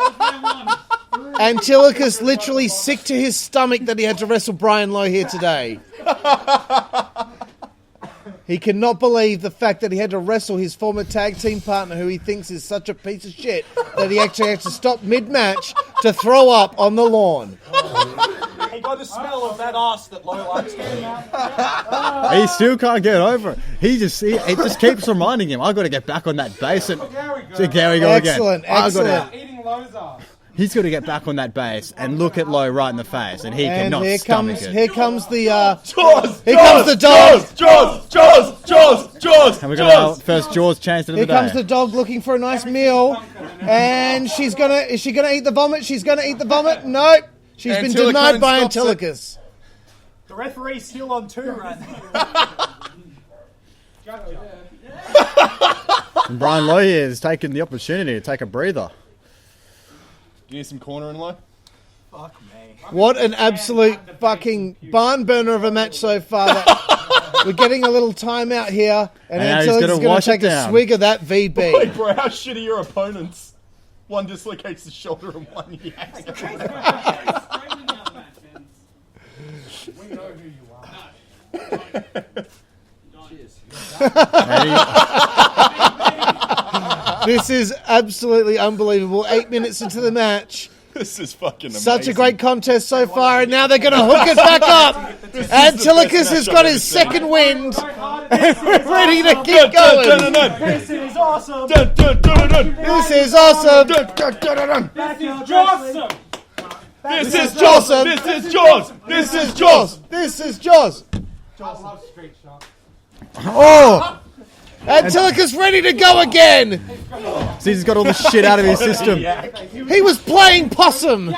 Speaker 15: Antillicus literally sick to his stomach that he had to wrestle Brian Lowe here today. He cannot believe the fact that he had to wrestle his former tag team partner, who he thinks is such a piece of shit, that he actually had to stop mid-match to throw up on the lawn.
Speaker 18: He got the smell of that ass that Lowe likes.
Speaker 8: He still can't get over it. It just keeps reminding him, I've got to get back on that base. And there we go again.
Speaker 15: Excellent.
Speaker 2: Eating Lowe's ass.
Speaker 8: He's got to get back on that base and look at Lowe right in the face, and he cannot stomach it.
Speaker 15: Here comes the
Speaker 16: Jaws!
Speaker 15: Here comes the dog.
Speaker 8: And we've got our first Jaws chance of the day.
Speaker 15: Here comes the dog looking for a nice meal, and is she gonna eat the vomit? She's gonna eat the vomit. Nope. She's been denied by Antillicus.
Speaker 18: The referee's still on 2 right now.
Speaker 8: And Brian Lowe here is taking the opportunity to take a breather.
Speaker 16: Do you need some corner in Lowe?
Speaker 18: Fuck me.
Speaker 15: What an absolute fucking barn burner of a match so far. We're getting a little timeout here, and Antillicus is going to take a swig of that VB.
Speaker 16: Wait, bro, how shit are your opponents? One dislocates the shoulder and one yaks.
Speaker 17: We know who you are. Cheers.
Speaker 15: This is absolutely unbelievable. 8 minutes into the match.
Speaker 16: This is fucking amazing.
Speaker 15: Such a great contest so far, and now they're going to hook it back up. Antillicus has got his second wind, and we're ready to keep going.
Speaker 18: This is awesome.
Speaker 15: This is awesome.
Speaker 16: This is awesome. This is Jaws. This is Jaws. This is Jaws.
Speaker 15: This is Jaws.
Speaker 2: I love street shot.
Speaker 15: Oh! Antillicus ready to go again.
Speaker 8: So he's got all the shit out of his system.
Speaker 15: He was playing possum.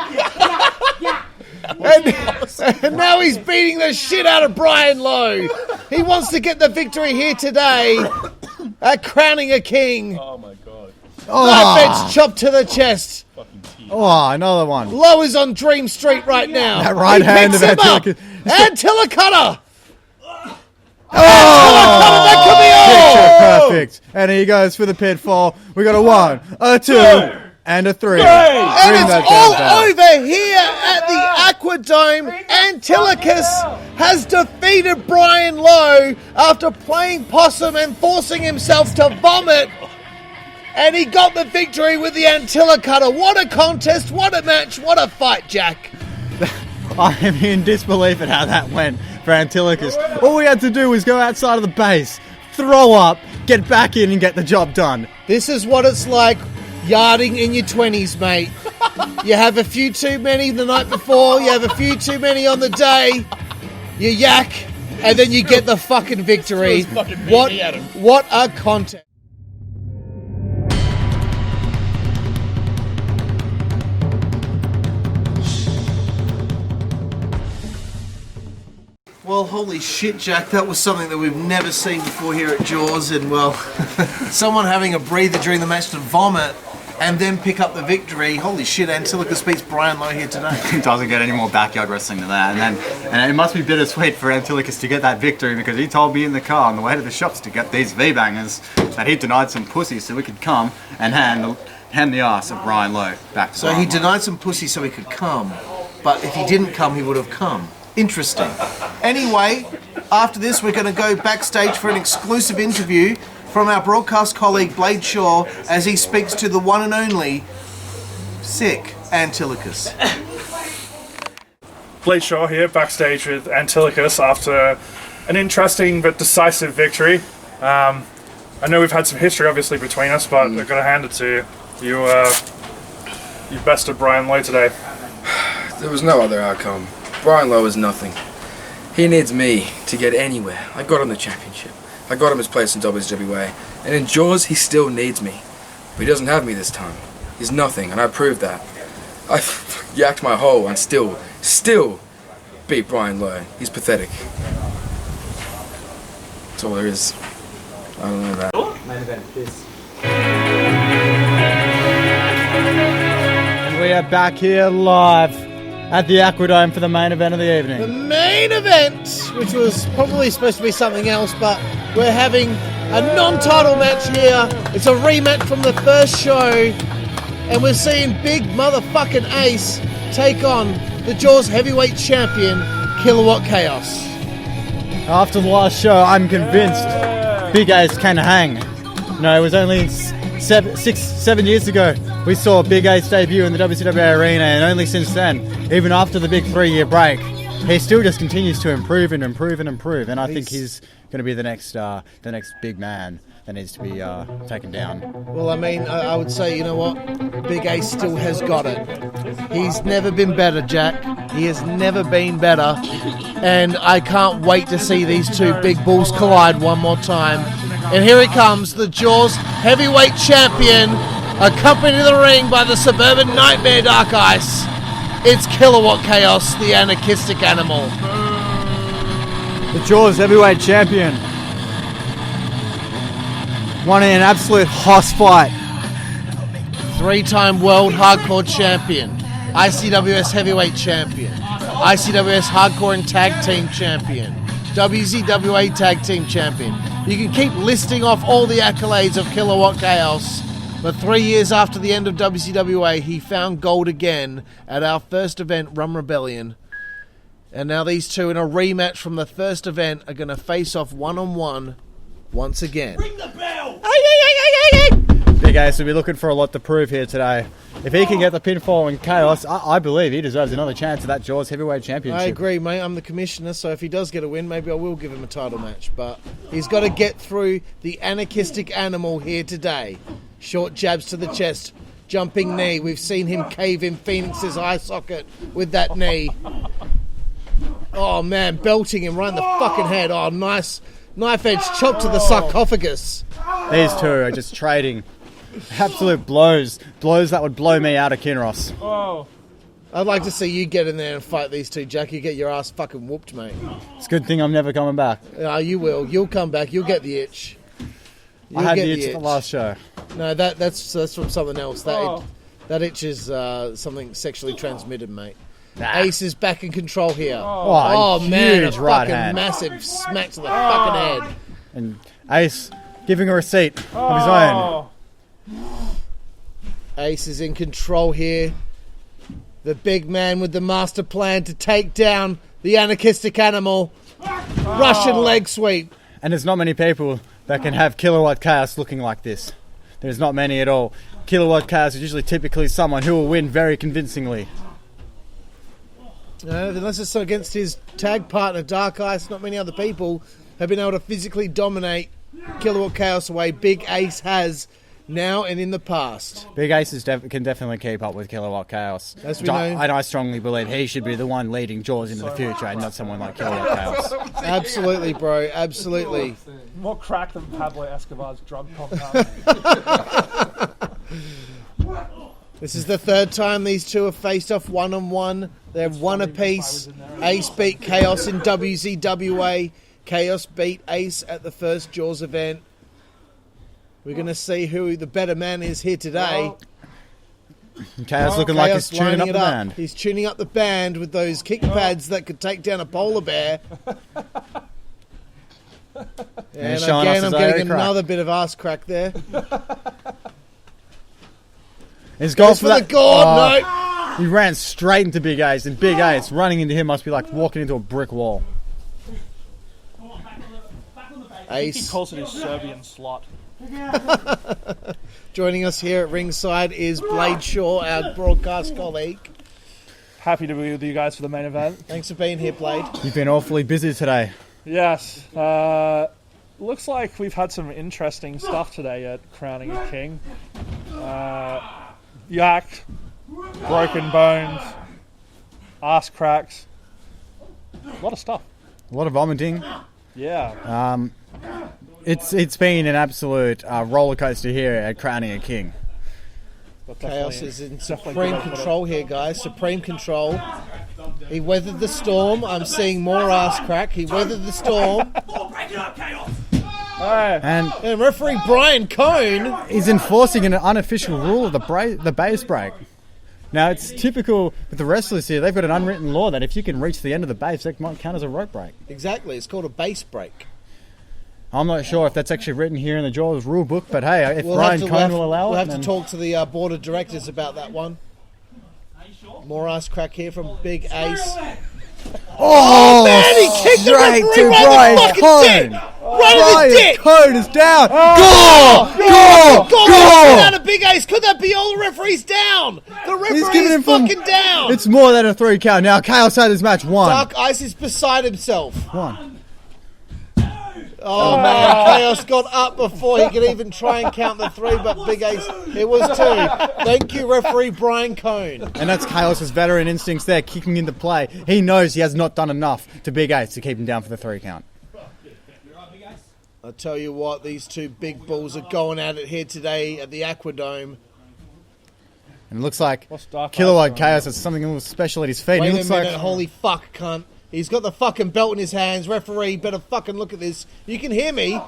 Speaker 15: And now he's beating the shit out of Brian Lowe. He wants to get the victory here today at crowning a king.
Speaker 16: Oh my god.
Speaker 15: Knife edge chopped to the chest.
Speaker 8: Oh, another one.
Speaker 15: Lowe is on Dream Street right now.
Speaker 8: That right hand of
Speaker 15: Antillicus. Antillicus.
Speaker 8: Oh!
Speaker 15: That could be all.
Speaker 8: Perfect. And he goes for the pitfall. We got a 1, a 2, and a 3.
Speaker 15: And it's all over here at the AquaDome. Antillicus has defeated Brian Lowe after playing possum and forcing himself to vomit. And he got the victory with the Antillicus. What a contest, what a match, what a fight, Jack.
Speaker 8: I am in disbelief at how that went for Antillicus. All we had to do was go outside of the base, throw up, get back in and get the job done.
Speaker 15: This is what it's like yarding in your 20s, mate. You have a few too many the night before, you have a few too many on the day, you yak, and then you get the fucking victory. What a contest. Well, holy shit, Jack, that was something that we've never seen before here at Jaws, and well, someone having a breather during the match to vomit and then pick up the victory. Holy shit, Antillicus beats Brian Lowe here today.
Speaker 7: It doesn't get any more backyard wrestling than that. And it must be bittersweet for Antillicus to get that victory, because he told me in the car on the way to the shops to get these V-bangers that he denied some pussy so we could come and hand the ass of Brian Lowe back to
Speaker 15: So he denied some pussy so he could come, but if he didn't come, he would have come. Interesting. Anyway, after this, we're going to go backstage for an exclusive interview from our broadcast colleague Blade Shaw as he speaks to the one and only sick Antillicus.
Speaker 3: Blade Shaw here, backstage with Antillicus after an interesting but decisive victory. I know we've had some history, obviously, between us, but I've got to hand it to you. You bested Brian Lowe today.
Speaker 19: There was no other outcome. Brian Lowe is nothing. He needs me to get anywhere. I got him the championship. I got him his place in WCWA. And in Jaws, he still needs me. But he doesn't have me this time. He's nothing, and I proved that. I yacked my hole and still beat Brian Lowe. He's pathetic. That's all there is. I don't know that.
Speaker 8: Main event, please. We are back here live at the AquaDome for the main event of the evening.
Speaker 15: The main event, which was probably supposed to be something else, but we're having a non-title match here. It's a rematch from the first show, and we're seeing big motherfucking Ace take on the Jaws heavyweight champion, Killawatt Kaos.
Speaker 8: After the last show, I'm convinced Big Ace can hang. No, it was only 7 years ago we saw Big Ace debut in the WCW arena, and only since then, even after the big 3-year break, he still just continues to improve and improve and improve. And I think he's going to be the next big man that needs to be taken down.
Speaker 15: Well, I mean, I would say, you know what? Big Ace still has got it. He's never been better, Jack. He has never been better. And I can't wait to see these two big bulls collide one more time. And here he comes, the Jaws heavyweight champion, accompanied to the ring by the suburban nightmare Dark Ice. It's Killawatt Kaos, the anarchistic animal.
Speaker 8: The Jaws heavyweight champion won in an absolute hoss fight.
Speaker 15: 3-time world hardcore champion, ICWS heavyweight champion, ICWS hardcore and tag team champion, WZWA tag team champion. You can keep listing off all the accolades of Killawatt Kaos, but 3 years after the end of WCWA, he found gold again at our first event, Rum Rebellion. And now these two, in a rematch from the first event, are going to face off one-on-one once again.
Speaker 18: Ring the bell!
Speaker 8: Big Ace will be looking for a lot to prove here today. If he can get the pinfall in Chaos, I believe he deserves another chance at that Jaws heavyweight championship.
Speaker 15: I agree, mate. I'm the commissioner, so if he does get a win, maybe I will give him a title match. But he's got to get through the anarchistic animal here today. Short jabs to the chest, jumping knee. We've seen him cave in Phoenix's eye socket with that knee. Oh, man, belting him right in the fucking head. Oh, nice knife edge chop to the sarcophagus.
Speaker 8: These two are just trading absolute blows that would blow me out of Kinross.
Speaker 15: Oh. I'd like to see you get in there and fight these two, Jack. You get your ass fucking whooped, mate.
Speaker 8: It's a good thing I'm never coming back.
Speaker 15: You will. You'll come back. You'll get the itch.
Speaker 8: I had the itch at the last show.
Speaker 15: No, that's from something else. That itch is something sexually transmitted, mate. Nah. Ace is back in control here. Oh man, a
Speaker 8: right
Speaker 15: fucking
Speaker 8: hand.
Speaker 15: Massive smack to the fucking head.
Speaker 8: And Ace giving a receipt of his own.
Speaker 15: Ace is in control here. The big man with the master plan to take down the anarchistic animal. Russian leg sweep.
Speaker 8: And there's not many people that can have Killawatt Chaos looking like this. There's not many at all. Killawatt Chaos is usually typically someone who will win very convincingly.
Speaker 15: Unless it's against his tag partner Dark Ice, not many other people have been able to physically dominate Killawatt Chaos the way Big Ace has now and in the past.
Speaker 8: Big Ace can definitely keep up with Killawatt Chaos.
Speaker 15: As we know.
Speaker 8: And I strongly believe he should be the one leading Jaws into the future and not someone like Killawatt Chaos.
Speaker 15: Absolutely, bro. Absolutely.
Speaker 16: More crack than Pablo Escobar's drug compound.
Speaker 15: This is the third time these two have faced off one-on-one. They're one apiece. Ace beat Chaos in WZWA. Chaos beat Ace at the first Jaws event. We're going to see who the better man is here today.
Speaker 8: Chaos looking like he's tuning up the band.
Speaker 15: He's tuning up the band with those kick pads that could take down a polar bear. And again, I'm getting another bit of ass crack there.
Speaker 8: He's goes
Speaker 15: for the gourd, no.
Speaker 8: He ran straight into Big Ace, and Big Ace running into him must be like walking into a brick wall.
Speaker 16: I think he
Speaker 15: Ace.
Speaker 16: calls it his Serbian slot.
Speaker 15: Joining us here at ringside is Blade Shaw, our broadcast colleague.
Speaker 16: Happy to be with you guys for the main event.
Speaker 15: Thanks for being here, Blade.
Speaker 8: You've been awfully busy today.
Speaker 16: Yes. Looks like we've had some interesting stuff today at Crowning a King. Yak, broken bones, ass cracks. A lot of stuff.
Speaker 8: A lot of vomiting.
Speaker 16: Yeah.
Speaker 8: It's been an absolute roller coaster here at Crowning a King.
Speaker 15: Chaos is in supreme control here, guys. Supreme control. He weathered the storm. I'm seeing more ass crack. He weathered the storm.
Speaker 16: Break it up, Chaos!
Speaker 8: And
Speaker 15: referee Brian Cone
Speaker 8: is enforcing an unofficial rule of the base break. Now, it's typical with the wrestlers here. They've got an unwritten law that if you can reach the end of the base, that might count as a rope break.
Speaker 15: Exactly. It's called a base break.
Speaker 8: I'm not sure if that's actually written here in the Jaws rule book, but hey, if Brian Cone will allow it...
Speaker 15: We'll have to talk to the board of directors about that one. More ass crack here from Big Ace.
Speaker 8: Oh,
Speaker 15: man, he kicked the
Speaker 8: straight
Speaker 15: referee
Speaker 8: to
Speaker 15: right in the
Speaker 8: Brian
Speaker 15: fucking
Speaker 8: Cone.
Speaker 15: dick! Right in the dick!
Speaker 8: Cone is down!
Speaker 15: Go out of Big Ace! Could that be all the referees down? The referee is fucking down!
Speaker 8: It's more than a 3 count. Now, Kaos had his match 1.
Speaker 15: Dark Ice is beside himself.
Speaker 8: 1.
Speaker 15: Oh man, Chaos got up before he could even try and count the 3, but Big Ace, it was 2. Thank you, referee Brian Cone.
Speaker 8: And that's Kaos' veteran instincts there kicking into play. He knows he has not done enough to Big Ace to keep him down for the 3 count.
Speaker 15: I tell you what, these two big bulls are going at it here today at the AquaDome.
Speaker 8: And it looks like Killawatt Kaos has something a little special at his feet.
Speaker 15: Wait
Speaker 8: He looks
Speaker 15: a minute,
Speaker 8: like
Speaker 15: holy fuck, cunt. He's got the fucking belt in his hands. Referee, better fucking look at this. You can hear me.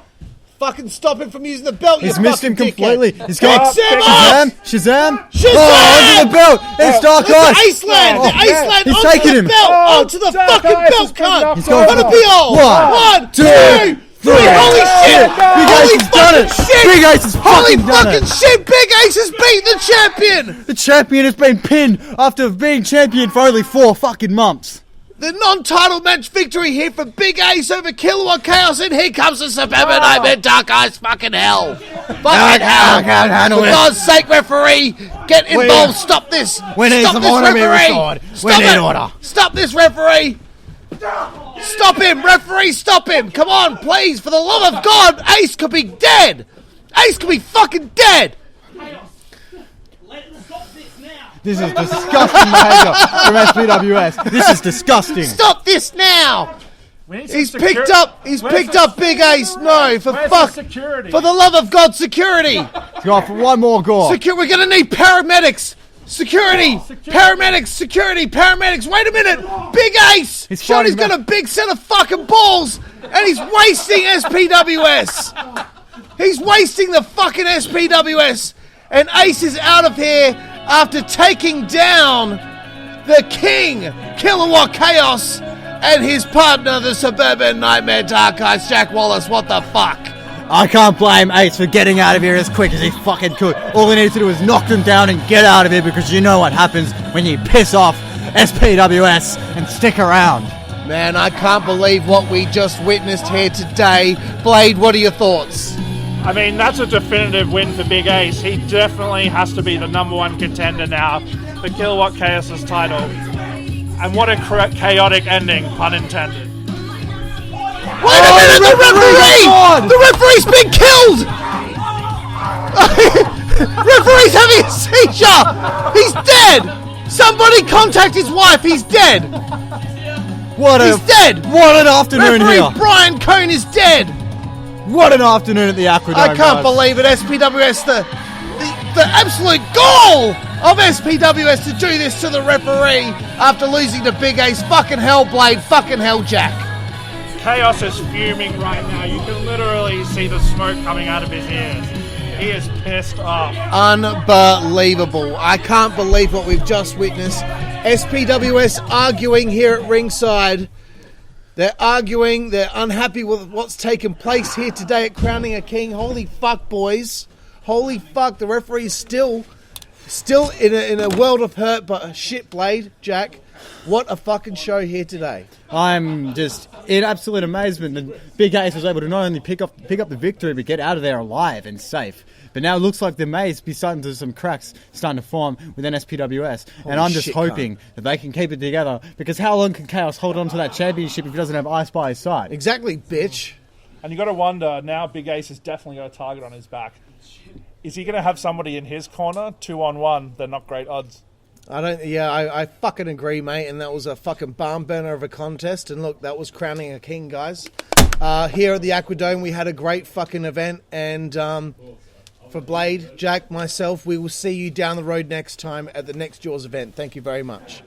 Speaker 15: Fucking stop him from using the belt,
Speaker 8: he's
Speaker 15: you
Speaker 8: missed him
Speaker 15: fucking
Speaker 8: completely.
Speaker 15: dickhead.
Speaker 8: He's got Shazam!
Speaker 15: Shazam!
Speaker 8: Oh, onto the belt! It's Dark Ice!
Speaker 15: Iceland! The Iceland
Speaker 8: He's
Speaker 15: onto
Speaker 8: taking
Speaker 15: the
Speaker 8: him!
Speaker 15: belt! Onto the fucking belt, cunt!
Speaker 8: He's going
Speaker 15: Gonna
Speaker 8: for
Speaker 15: be all! 1, 2, 3! Holy shit!
Speaker 8: Big Ace has done it! Big Ace has fucking done it!
Speaker 15: Shit! Big Ace has beaten the champion!
Speaker 8: The champion has been pinned after being champion for only 4 fucking months.
Speaker 15: The non-title match victory here for Big Ace over Killawatt Kaos, and here comes the Suburban Nightmare Dark Ice fucking hell. Fucking hell.
Speaker 8: I can't handle
Speaker 15: For
Speaker 8: it.
Speaker 15: God's sake, referee, get involved. Stop this.
Speaker 8: We need
Speaker 15: Stop
Speaker 8: some
Speaker 15: this,
Speaker 8: order,
Speaker 15: referee.
Speaker 8: We need order.
Speaker 15: Stop this, referee. Stop him, referee, stop him. Come on, please, for the love of God, Ace could be dead. Ace could be fucking dead.
Speaker 8: This is disgusting behaviour from SPWS. This is disgusting.
Speaker 15: Stop this now. He's
Speaker 16: security.
Speaker 15: picked up Big Ace. No, for fuck.
Speaker 16: Security?
Speaker 15: For the love of God, security.
Speaker 8: Go for one more gore.
Speaker 15: We're gonna need paramedics. Security. Paramedics. Security. Paramedics. Wait a minute. Big Ace.
Speaker 8: He's
Speaker 15: Shoney's
Speaker 8: fighting
Speaker 15: got a big set of fucking balls, and he's wasting SPWS. He's wasting the fucking SPWS, and Ace is out of here after taking down the King, Killawatt Kaos, and his partner, the Suburban Nightmare Dark Ice, Jack Wallace. What the fuck?
Speaker 8: I can't blame Ace for getting out of here as quick as he fucking could. All he needed to do was knock them down and get out of here, because you know what happens when you piss off SPWS and stick around.
Speaker 15: Man, I can't believe what we just witnessed here today. Blade, what are your thoughts?
Speaker 16: I mean, that's a definitive win for Big Ace. He definitely has to be the #1 contender now for Killawatt Chaos' title. And what a chaotic ending, pun intended.
Speaker 15: Wait a minute, the referee! The referee's been killed! Referee's having a seizure! He's dead! Somebody contact his wife, he's dead! He's dead!
Speaker 8: What an afternoon
Speaker 15: Referee
Speaker 8: here!
Speaker 15: Brian Cone is dead!
Speaker 8: What an afternoon at the AquaDome.
Speaker 15: I can't believe it, SPWS, the absolute goal of SPWS to do this to the referee after losing to Big Ace. Fucking hell, Blade, fucking hell, Jack.
Speaker 16: Chaos is fuming right now. You can literally see the smoke coming out of his ears. He is pissed off.
Speaker 15: Unbelievable. I can't believe what we've just witnessed. SPWS arguing here at ringside. They're arguing. They're unhappy with what's taken place here today at Crowning a King. Holy fuck, boys. Holy fuck. The referee's still in a world of hurt, but shit, Blade, Jack. What a fucking show here today.
Speaker 8: I'm just in absolute amazement that Big Ace was able to not only pick up the victory, but get out of there alive and safe. But now it looks like there may be starting to some cracks starting to form within SPWS. And I'm just hoping that they can keep it together, because how long can Kaos hold on to that championship if he doesn't have Ice by his side?
Speaker 15: Exactly, bitch.
Speaker 16: And you got to wonder, now Big Ace has definitely got a target on his back. Is he going to have somebody in his corner, 2-on-1? They're not great odds.
Speaker 15: I fucking agree, mate. And that was a fucking barn burner of a contest. And look, that was crowning a king, guys. Here at the AquaDome, we had a great fucking event. And for Blade, Jack, myself, we will see you down the road next time at the next Jaws event. Thank you very much.